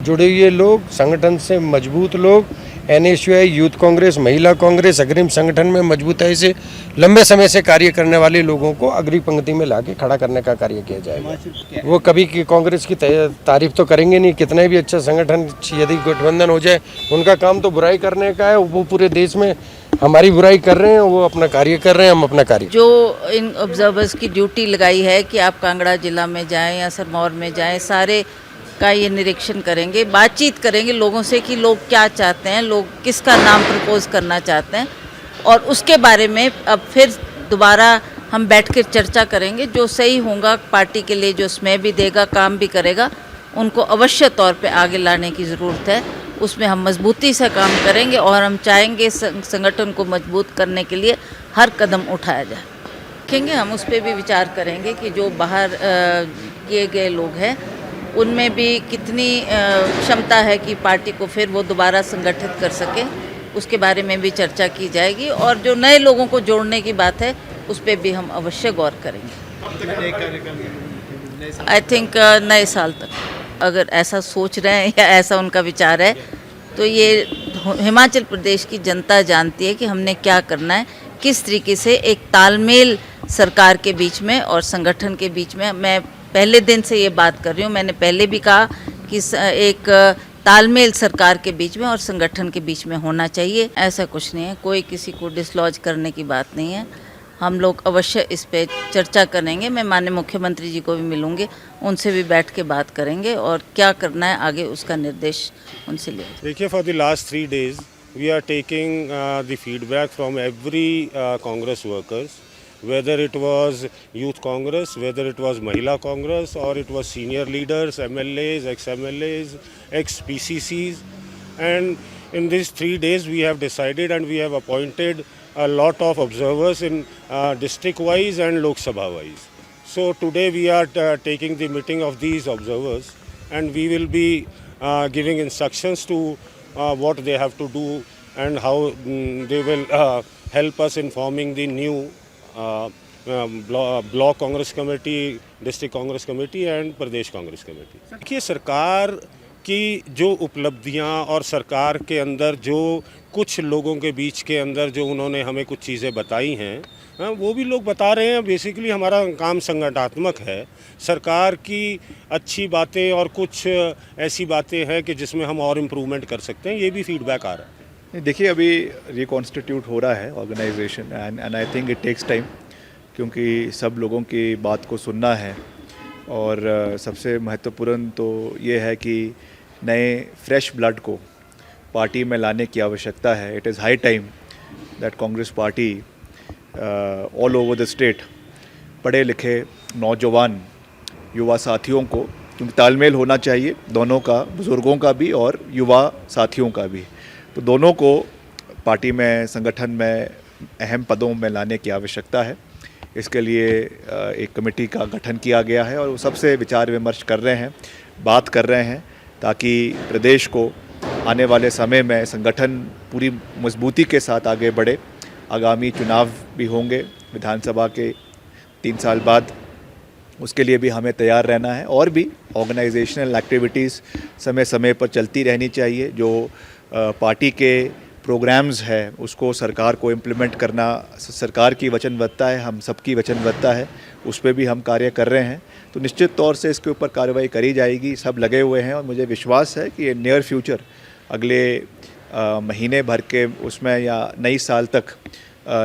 जुड़े हुए लोग, संगठन से मजबूत लोग, NSUI, यूथ कांग्रेस, महिला कांग्रेस, अग्रिम संगठन में मजबूताई से लंबे समय से कार्य करने वाले लोगों को अग्रिम पंक्ति में लाके खड़ा करने का कार्य किया जाएगा। वो कभी की कांग्रेस की तारीफ तो करेंगे नहीं, कितने भी अच्छा संगठन यदि गठबंधन हो जाए, उनका काम तो बुराई करने का है। वो पूरे देश में हमारी बुराई कर रहे हैं, वो अपना कार्य कर रहे हैं, हम अपना कार्य। जो इन ऑब्जर्वर्स की ड्यूटी लगाई है कि आप कांगड़ा जिला में जाएं या सिरमौर में जाएं, सारे का ये निरीक्षण करेंगे, बातचीत करेंगे लोगों से कि लोग क्या चाहते हैं, लोग किसका नाम प्रपोज करना चाहते हैं, और उसके बारे में अब फिर दोबारा हम बैठ कर चर्चा करेंगे। जो सही होगा पार्टी के लिए, जो स्मेह भी देगा, काम भी करेगा, उनको अवश्य तौर पे आगे लाने की ज़रूरत है। उसमें हम मजबूती से काम करेंगे और हम चाहेंगे संगठन को मजबूत करने के लिए हर कदम उठाया जाए। देखेंगे, हम उस पर भी विचार करेंगे कि जो बाहर किए गए लोग हैं उनमें भी कितनी क्षमता है कि पार्टी को फिर वो दोबारा संगठित कर सके, उसके बारे में भी चर्चा की जाएगी। और जो नए लोगों को जोड़ने की बात है उस पर भी हम अवश्य गौर करेंगे। आई थिंक नए साल तक, अगर ऐसा सोच रहे हैं या ऐसा उनका विचार है, तो ये हिमाचल प्रदेश की जनता जानती है कि हमने क्या करना है, किस तरीके से एक तालमेल सरकार के बीच में और संगठन के बीच में। मैं पहले दिन से ये बात कर रही हूँ, मैंने पहले भी कहा कि एक तालमेल सरकार के बीच में और संगठन के बीच में होना चाहिए। ऐसा कुछ नहीं है, कोई किसी को डिसलॉज करने की बात नहीं है। हम लोग अवश्य इस पे चर्चा करेंगे। मैं माननीय मुख्यमंत्री जी को भी मिलूंगी, उनसे भी बैठ के बात करेंगे और क्या करना है आगे उसका निर्देश उनसे ले। देखिए, for the last 3 days we are taking the feedback from every Congress workers, whether it was youth congress, whether it was mahila congress, or it was senior leaders, MLAs, ex-MLAs, ex-PCCs. And in these 3 days we have decided and we have appointed a lot of observers in district wise and Lok Sabha wise. So today we are taking the meeting of these observers, and we will be giving instructions to what they have to do and how they will help us in forming the new block Congress committee, district Congress committee and Pradesh Congress committee. देखिए, सरकार की जो उपलब्धियां और सरकार के अंदर जो कुछ लोगों के बीच के अंदर जो उन्होंने हमें कुछ चीज़ें बताई हैं, वो भी लोग बता रहे हैं। बेसिकली हमारा काम संगठनात्मक है। सरकार की अच्छी बातें और कुछ ऐसी बातें हैं कि जिसमें हम और इम्प्रूवमेंट कर सकते हैं, ये भी फीडबैक आ रहा है। देखिए, अभी रिकॉन्स्टिट्यूट हो रहा है organisation, and I think it takes time, क्योंकि सब लोगों की बात को सुनना है। और सबसे महत्वपूर्ण तो ये है कि नए फ्रेश ब्लड को पार्टी में लाने की आवश्यकता है। It is high time that Congress party all over the state पढ़े लिखे नौजवान युवा साथियों को, क्योंकि तालमेल होना चाहिए दोनों का, बुज़ुर्गों का भी और युवा साथियों का भी, तो दोनों को पार्टी में, संगठन में अहम पदों में लाने की आवश्यकता है। इसके लिए एक कमेटी का गठन किया गया है और वो सबसे विचार विमर्श कर रहे हैं, बात कर रहे हैं, ताकि प्रदेश को आने वाले समय में संगठन पूरी मजबूती के साथ आगे बढ़े। आगामी चुनाव भी होंगे विधानसभा के 3 साल बाद, उसके लिए भी हमें तैयार रहना है। और भी ऑर्गेनाइजेशनल एक्टिविटीज़ समय समय पर चलती रहनी चाहिए। जो पार्टी के प्रोग्राम्स है उसको सरकार को इम्प्लीमेंट करना सरकार की वचनबद्धता है, हम सबकी वचनबद्धता है, उस पर भी हम कार्य कर रहे हैं। तो निश्चित तौर से इसके ऊपर कार्रवाई करी जाएगी, सब लगे हुए हैं। और मुझे विश्वास है कि ये नियर फ्यूचर, अगले महीने भर के उसमें या नई साल तक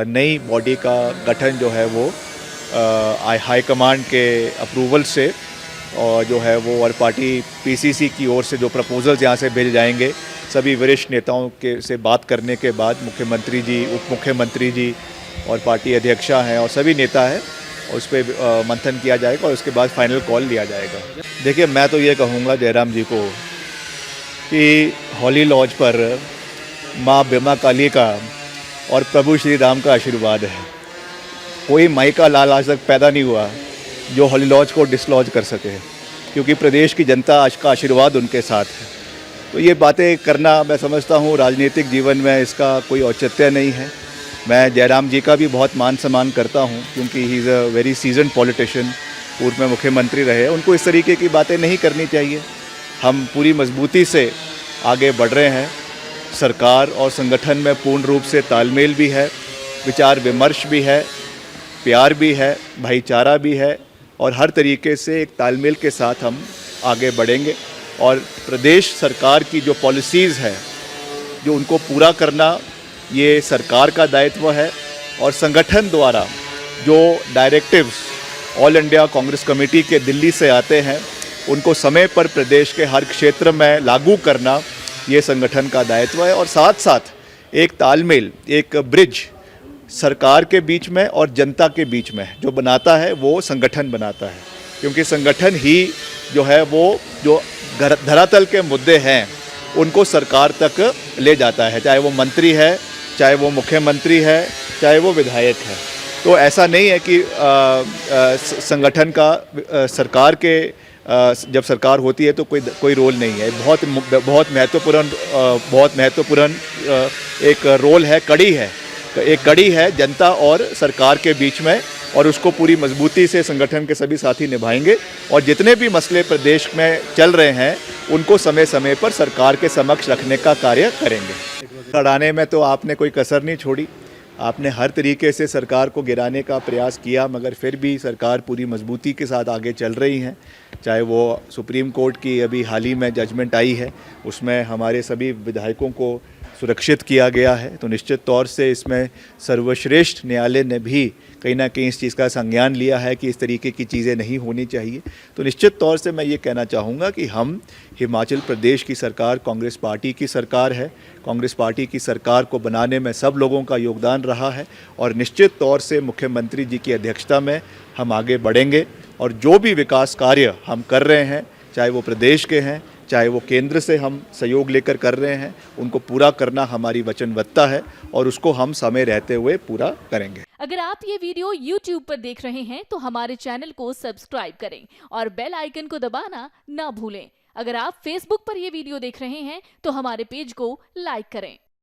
नई बॉडी का गठन जो है वो हाई कमांड के अप्रूवल से और जो है वो और पार्टी PCC की ओर से जो प्रपोजल्स यहाँ से भेजे जाएंगे, सभी वरिष्ठ नेताओं के से बात करने के बाद मुख्यमंत्री जी, उप मुख्यमंत्री जी और पार्टी अध्यक्षा हैं और सभी नेता हैं, और उस पर मंथन किया जाएगा और उसके बाद फाइनल कॉल लिया जाएगा। देखिए, मैं तो ये कहूँगा जयराम जी को कि हॉली लॉज पर माँ बीमा काली का और प्रभु श्री राम का आशीर्वाद है। कोई माई का लाल आज तक पैदा नहीं हुआ जो हॉली लॉज को डिसलॉज कर सके, क्योंकि प्रदेश की जनता आज का आशीर्वाद उनके साथ है। तो ये बातें करना, मैं समझता हूँ राजनीतिक जीवन में इसका कोई औचित्य नहीं है। मैं जयराम जी का भी बहुत मान सम्मान करता हूँ, क्योंकि he is a very season politician, पूर्व में मुख्यमंत्री रहे। उनको इस तरीके की बातें नहीं करनी चाहिए। हम पूरी मजबूती से आगे बढ़ रहे हैं। सरकार और संगठन में पूर्ण रूप से तालमेल भी है, विचार विमर्श भी है, प्यार भी है, भाईचारा भी है और हर तरीके से एक तालमेल के साथ हम आगे बढ़ेंगे। और प्रदेश सरकार की जो पॉलिसीज़ है जो उनको पूरा करना ये सरकार का दायित्व है और संगठन द्वारा जो directives all India Congress committee के दिल्ली से आते हैं उनको समय पर प्रदेश के हर क्षेत्र में लागू करना ये संगठन का दायित्व है। और साथ साथ एक तालमेल, एक ब्रिज सरकार के बीच में और जनता के बीच में जो बनाता है वो संगठन बनाता है, क्योंकि संगठन ही जो है वो जो धरातल के मुद्दे हैं उनको सरकार तक ले जाता है, चाहे वो मंत्री है, चाहे वो मुख्यमंत्री है, चाहे वो विधायक है। तो ऐसा नहीं है कि संगठन का सरकार के जब सरकार होती है तो कोई रोल नहीं है। बहुत महत्वपूर्ण एक रोल है, कड़ी है, एक कड़ी है जनता और सरकार के बीच में और उसको पूरी मजबूती से संगठन के सभी साथी निभाएंगे और जितने भी मसले प्रदेश में चल रहे हैं उनको समय समय पर सरकार के समक्ष रखने का कार्य करेंगे। लड़ाने में तो आपने कोई कसर नहीं छोड़ी, आपने हर तरीके से सरकार को गिराने का प्रयास किया, मगर फिर भी सरकार पूरी मजबूती के साथ आगे चल रही हैं। चाहे वो सुप्रीम कोर्ट की अभी हाल ही में जजमेंट आई है उसमें हमारे सभी विधायकों को सुरक्षित किया गया है, तो निश्चित तौर से इसमें सर्वश्रेष्ठ न्यायालय ने भी कहीं ना कहीं इस चीज़ का संज्ञान लिया है कि इस तरीके की चीज़ें नहीं होनी चाहिए। तो निश्चित तौर से मैं ये कहना चाहूँगा कि हम हिमाचल प्रदेश की सरकार कांग्रेस पार्टी की सरकार है, कांग्रेस पार्टी की सरकार को बनाने में सब लोगों का योगदान रहा है और निश्चित तौर से मुख्यमंत्री जी की अध्यक्षता में हम आगे बढ़ेंगे और जो भी विकास कार्य हम कर रहे हैं, चाहे वो प्रदेश के हैं, चाहे वो केंद्र से हम सहयोग लेकर कर रहे हैं, उनको पूरा करना हमारी वचनबद्धता है और उसको हम समय रहते हुए पूरा करेंगे। अगर आप ये वीडियो YouTube पर देख रहे हैं तो हमारे चैनल को सब्सक्राइब करें और बेल आइकन को दबाना ना भूलें। अगर आप Facebook पर ये वीडियो देख रहे हैं तो हमारे पेज को लाइक करें।